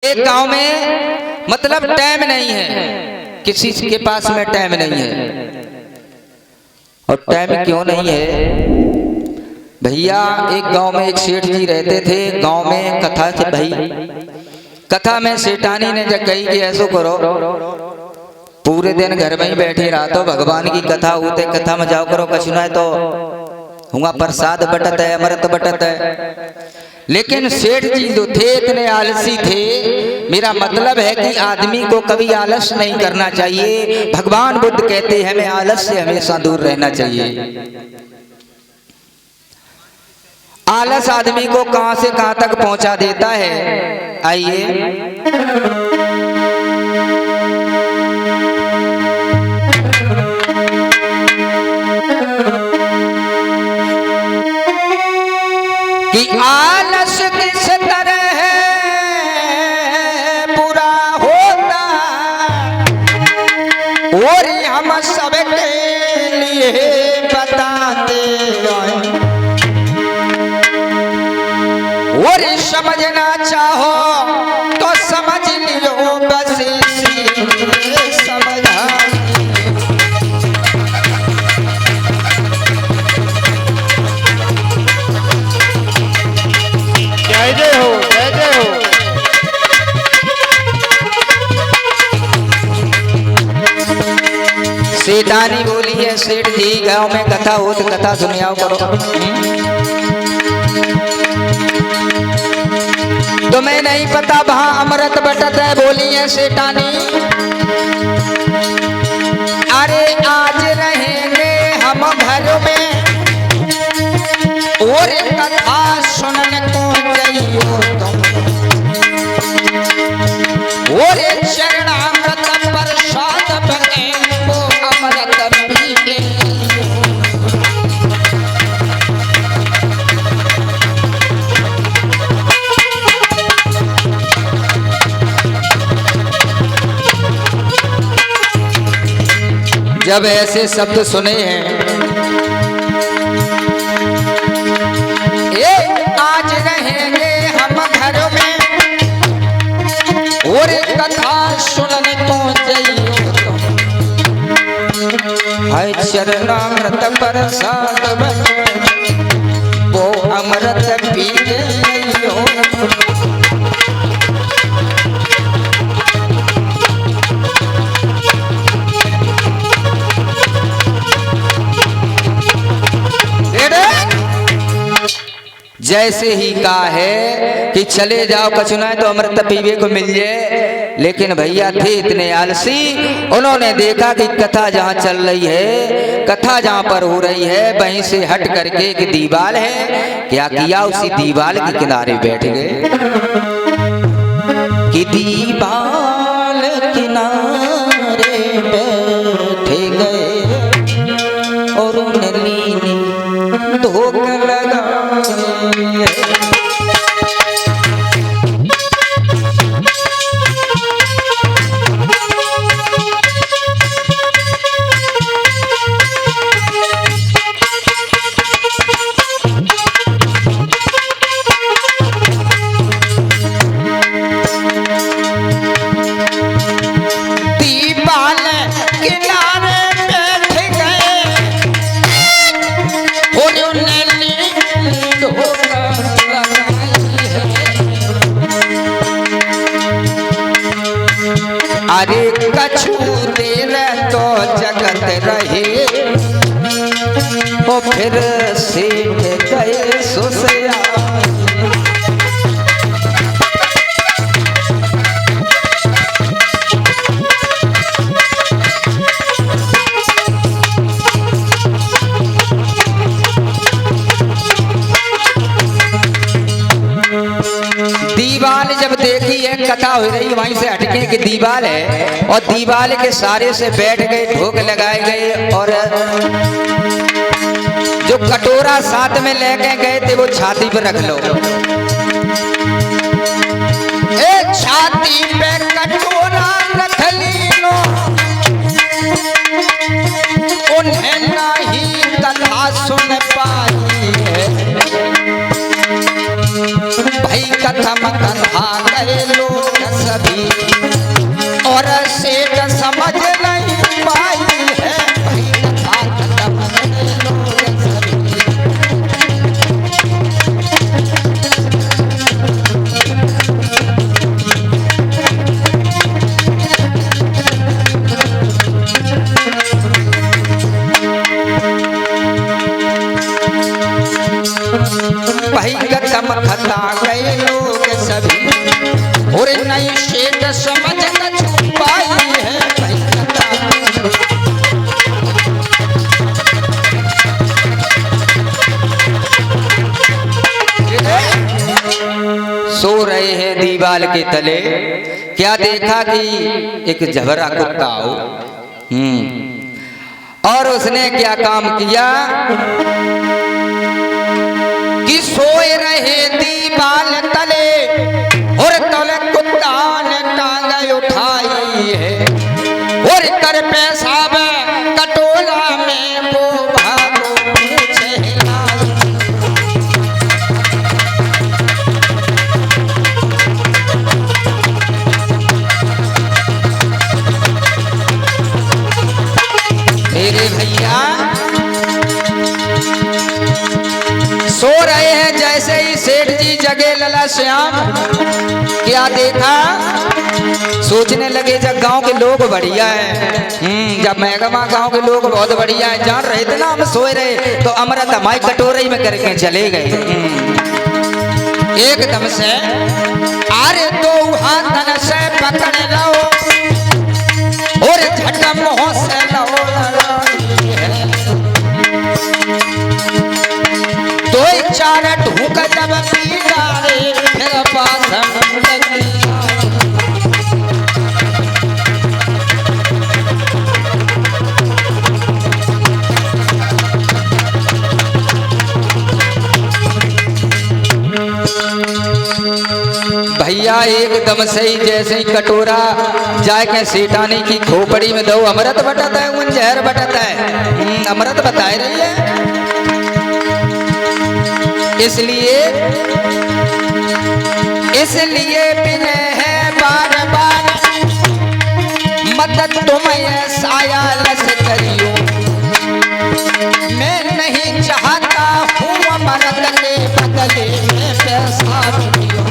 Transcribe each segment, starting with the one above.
एक गांव में मतलब टाइम नहीं है, किसी के पास में टाइम नहीं है। और टाइम क्यों नहीं है भैया? एक गांव में एक सेठ जी रहते थे। गांव में कथा से भाई, कथा में सेठानी ने जब कही कि ऐसो करो, पूरे दिन घर में ही बैठे रहा तो भगवान की कथा होते, कथा में जाओ करो, कछु ना तो हुआ प्रसाद बटत है, अमृत बटत है। लेकिन सेठ जी जो थे इतने आलसी थे। मेरा मतलब है कि आदमी को कभी आलस नहीं करना चाहिए। भगवान बुद्ध कहते हैं हमें आलस से हमेशा दूर रहना चाहिए। आलस आदमी को कहां से कहां तक पहुंचा देता है। आइए कि आलस किस तरह पूरा होता और हम सबके लिए बताते हैं। और समझना चाहो तो समझ लियो, बस समझा। जय हो, जय हो। सेठानी बोली है, सेठ जी गांव में कथा हो तो कथा सुनियाओ करो। तुम्हें नहीं पता वहां अमृत बटत है? बोली है सेठानी। अरे आज रहेंगे हम घर में और कथा सुनने को जाइयो तुम, और चरणामृत प्रसाद बने वो अमृत पीके। जब ऐसे शब्द सुने हैं, आज रहेंगे हम घर में और कथा सुनने को जाइयो तुम, है चरणामृत प्रसाद बने वो अमृत पी गयो। जैसे ही कहा है कि चले जाओ, कछु ना तो अमृत पीवे को मिल जाए। लेकिन भैया थे इतने आलसी, उन्होंने देखा कि कथा जहाँ चल रही है, कथा जहाँ पर हो रही है, वहीं से हट करके एक दीवाल है। क्या किया? उसी दीवाल के किनारे बैठ गए कि दीवाल किनारे बैठ गए और नीली धोख लगा। अरे कछु देर तो जगत रहे, वो फिर सीख गए सुसया। दीवाल जब देखी है कथा हो रही, वहीं से हटके की दीवाल है और दीवाल के सारे से बैठ गए, ठोक लगाए गए। और जो कटोरा साथ में लेके गए थे वो छाती पर रख लो। एक छाती पे कटोरा रख लो, उन्हें नहीं कथा सुन पाई है भाई। कथा कथा गए लोग सभी और सेठ समझ नहीं पाई है भाई कथा खत्म लोग सभी। भाई कदम खता गए लोग सभी और नई शेठ समझ न छुपाई है भाई कथा। सो रहे हैं दीवाल के तले, क्या देखा कि एक जबरा कुत्ता हो और उसने क्या काम किया कि सोए रहे दीवाल तले और तले कुत्ता ने टांग उठाई है और कर पेशाब कटोला में वो भागो पूछे लाई। मेरे भैया सो रहे हैं, जैसे ही सेठ जी जगे लला श्याम क्या देखा, सोचने लगे जब गांव के लोग बढ़िया है, जब महकमा गांव के लोग बहुत बढ़िया है, जान रहे थे ना हम सोए रहे तो अमृत हमारी कटोरे में करके चले गए। एकदम से अरे दो हाथन से पकड़ लो और झटम हो से लो दो चार ढूंढ जब पीड़ा रे फिर पास लगी। भैया एकदम से ही जैसे ही कटोरा जाके सेठानी की खोपड़ी में दो अमृत बटत है, उन जहर बटत है, अमृत बताए रही है। इसलिए बिने है बार बार मदद तुम्हें साया लस करियो, मैं नहीं चाहता हूँ अमृत के बदले में पैसा दियो।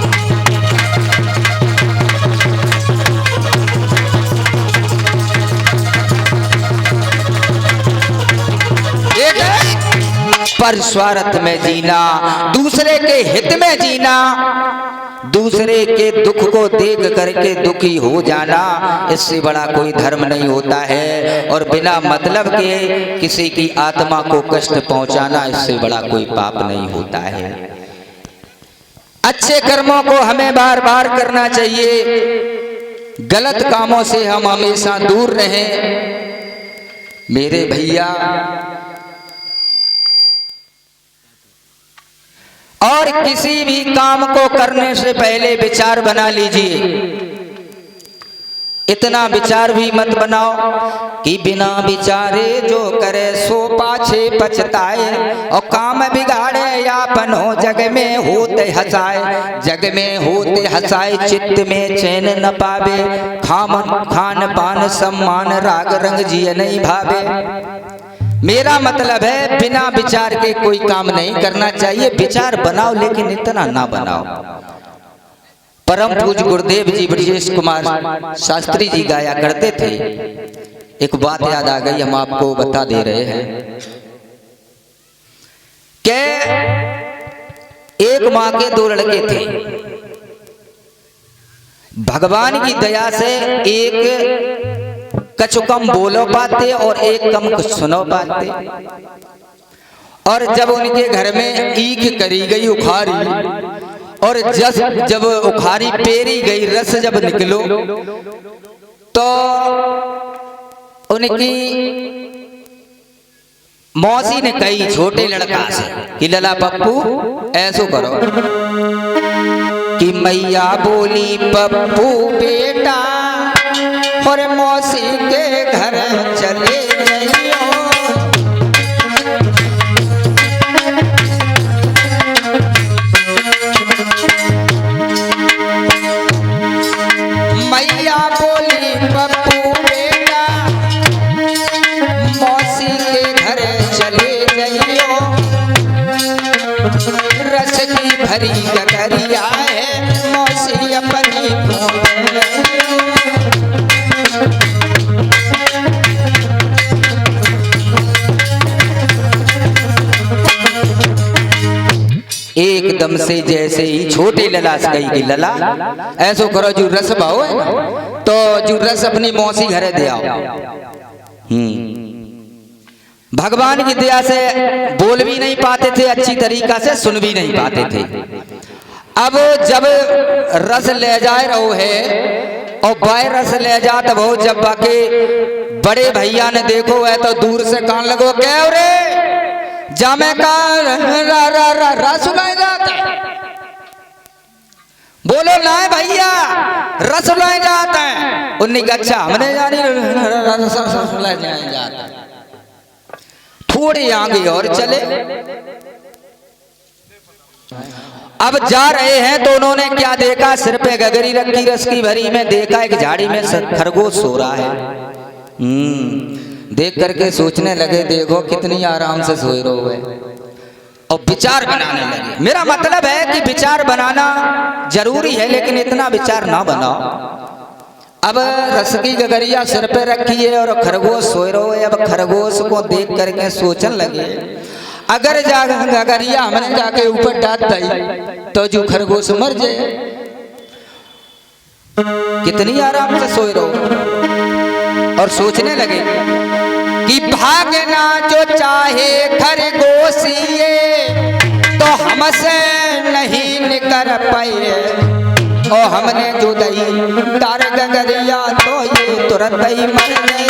पर स्वार्थ में जीना, दूसरे के हित में जीना, दूसरे के दुख को देख करके दुखी हो जाना, इससे बड़ा कोई धर्म नहीं होता है। और बिना मतलब के किसी की आत्मा को कष्ट पहुंचाना, इससे बड़ा कोई पाप नहीं होता है। अच्छे कर्मों को हमें बार बार करना चाहिए, गलत कामों से हम हमेशा दूर रहें। मेरे भैया और किसी भी काम को करने से पहले विचार बना लीजिए। इतना विचार भी मत बनाओ कि बिना विचारे जो करे सो पाछे पछताए, और काम बिगाड़े यापन हो जग में होते हंसाए, जग में होते हंसाए चित्त में चैन न पावे, खान पान सम्मान राग रंग जिय नहीं भावे। मेरा मतलब है बिना विचार के कोई काम नहीं करना चाहिए। विचार बनाओ लेकिन इतना ना बनाओ। परम पूज्य गुरुदेव जी ब्रजेश कुमार शास्त्री जी गाया करते थे। एक बात याद आ गई, हम आपको बता दे रहे हैं कि एक माँ के दो लड़के थे। भगवान की दया से एक कछ कम बोलो पाते और एक कम कुछ सुनो पाते। और जब उनके घर में ईख करी गई उखारी, और जब उखारी पेरी गई, रस जब निकलो तो उनकी मौसी ने कही छोटे लड़का से कि लला पप्पू ऐसो करो कि मैया बोली पप्पू बेटा और मौसी के घर चले जाइयो। भैया बोली पप्पू बेटा मौसी के घर चले जाइयो, रस की भरी गगरिया है मौसी अपनी एकदम से जैसे ही छोटे लला से कही कि लला ऐसो करो जो रस भाव है तो जो रस अपनी मौसी घरे दे आओ। भगवान की दया से बोल भी नहीं पाते थे अच्छी तरीका से, सुन भी नहीं पाते थे। अब जब रस ले जाए रहो है और बाय रस ले जात हो, जब बाकी बड़े भैया ने देखो है तो दूर से कान लगो क्या रे जामे का रस लाए जाता है, बोलो ना भैया रस लाए जाता है। उन्हें कहा अच्छा हमने जानी रस लाए जाता है। थोड़े आगे और चले, अब जा रहे हैं तो उन्होंने क्या देखा, सिर पे गगरी रखी रस की भरी में, देखा एक झाड़ी में खरगोश सो रहा है। देख करके सोचने लगे देखो कितनी आराम से सोए रहो है, और विचार बनाने लगे। मेरा मतलब है कि विचार बनाना जरूरी है लेकिन इतना विचार ना बनाओ। अब रस की गगरिया सिर पे रखी है और खरगोश सोए रहो है। अब खरगोश को देख करके सोचने लगे अगर गगरिया हमने जाके ऊपर डाल दी तो जो खरगोश मर जाए। कितनी आराम से सोए रहो, और सोचने लगे कि भागना जो चाहे खरगोशिए तो हमसे नहीं निकर पाए, और हमने जो दही तार गगरिया तो ये तुरंत ही मर गए।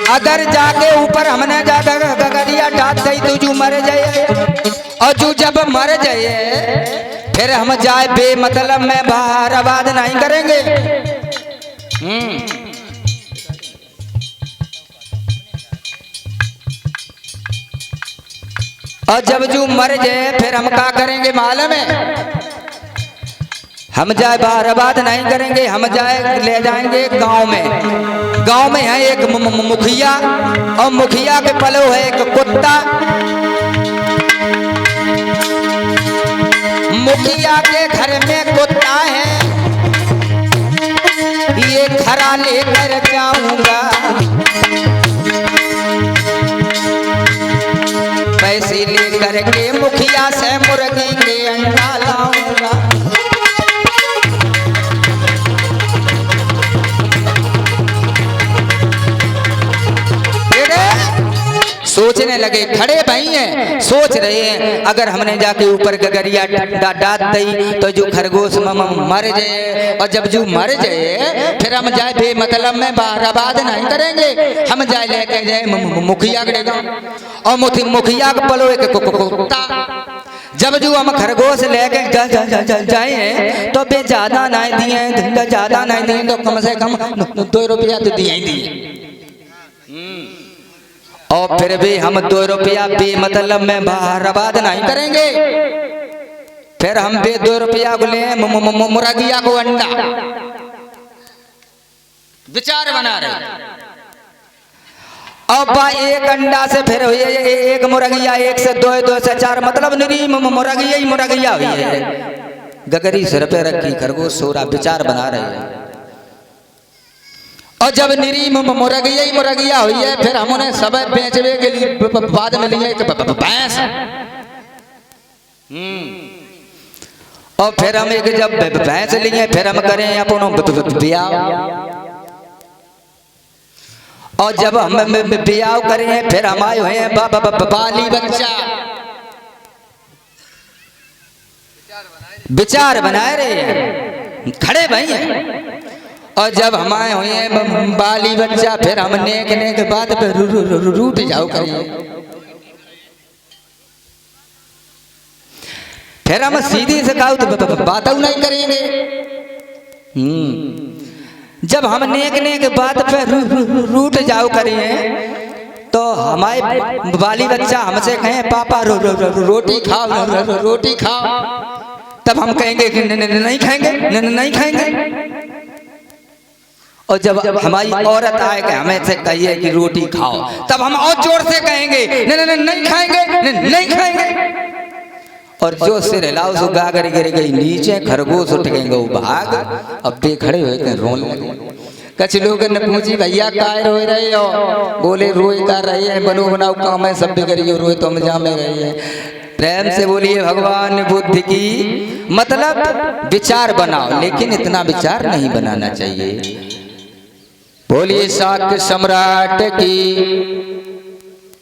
अगर जाके ऊपर हमने जाकर गगरिया डाल दी तो जू मर जाए, और जू जब मर जाए फिर हम जाए बेमतलब में बाहर आबाद नहीं करेंगे। और जब जू मर जाए फिर हम क्या करेंगे मालूम है, हम जाए बाहर आबाद नहीं करेंगे, हम जाए ले जाएंगे गांव में। गांव में है एक मुखिया, और मुखिया के पलो है एक कुत्ता। मुखिया के घर में कुत्ता है, ये खरा लेकर जाऊंगा, पैसे लेकर के मुखिया से मुर्गी के अंडा लाऊंगा। सोचने लगे, खड़े भाई हैं सोच रहे हैं अगर हमने जाके ऊपर गगरिया डाल दी तो जो खरगोश मर जाए, और जब जो मर जाए फिर हम जाए बेमतलब में बाहर आबाद नहीं करेंगे। हम जाए लेके जाए मुखिया के गाँव, और मुखिया के पलो एक कुत्ता। जब जो हम खरगोश लेके जाए तो बे ज्यादा नहीं दिए, ज्यादा नहीं दिए तो कम से कम 2 रुपया तो दिए ही दिए, और फिर भी हम 2 रुपया बेमतलब में बाहर आबाद नहीं करेंगे। फिर हम 2 रुपया को ले मुर्गिया को अंडा। विचार बना रहे, अब एक अंडा से फिर एक मुर्गिया, 1 से 2, 2 से 4, मतलब निरी मुर्गिया ही मुर्गिया हुई है। गगरी सिर पे रखी, खरगोश सो रहा, विचार बना रहे हैं। और जब निरी मुर्गिया ही मुर्गिया हुई है फिर हम उन्हें सब बेचने के लिए बाद में लिए भैंस। और फिर हम एक जब भैंस लिए फिर हम करें अपनों ब्याह, और जब हम ब्याह करें फिर हम आए हुए हैं बाली बच्चा। विचार बनाए रहे हैं, खड़े भाई हैं। और जब हम आए हुए हैं बाली बच्चा फिर हम नेकने के बाद रूठ जाओ करिए, फिर हम सीधी से कहा तो बात नहीं करेंगे। जब हम नेक नेक बात पे रूठ जाओ करिए तो हमारे बाली बच्चा हमसे कहे पापा रोटी खाओ रोटी खाओ, तब हम कहेंगे कि नहीं खाएंगे नहीं खाएंगे। और जब हमारी औरत आए कि हमें से कहिए कि रोटी खाओ, तब हम और जोर से कहेंगे नहीं खाएंगे नहीं खाएंगे। और जो सिर हिलाओ सो गागर गिर गई नीचे, खरगोश उठ गए वो भाग। अब पे खड़े हुए थे रोने लगे। कुछ लोग ने पूछी भैया काय रोए रहे हो? बोले रोए कर रहे हैं, बनो बनाओ काम है सब बिगड़ियो, रोए तो हम जामे रहे हैं। प्रेम से बोलिए भगवान ने बुद्धि की, मतलब विचार बनाओ, लेकिन इतना विचार नहीं बनाना चाहिए। बोलिए शाक्य सम्राट की।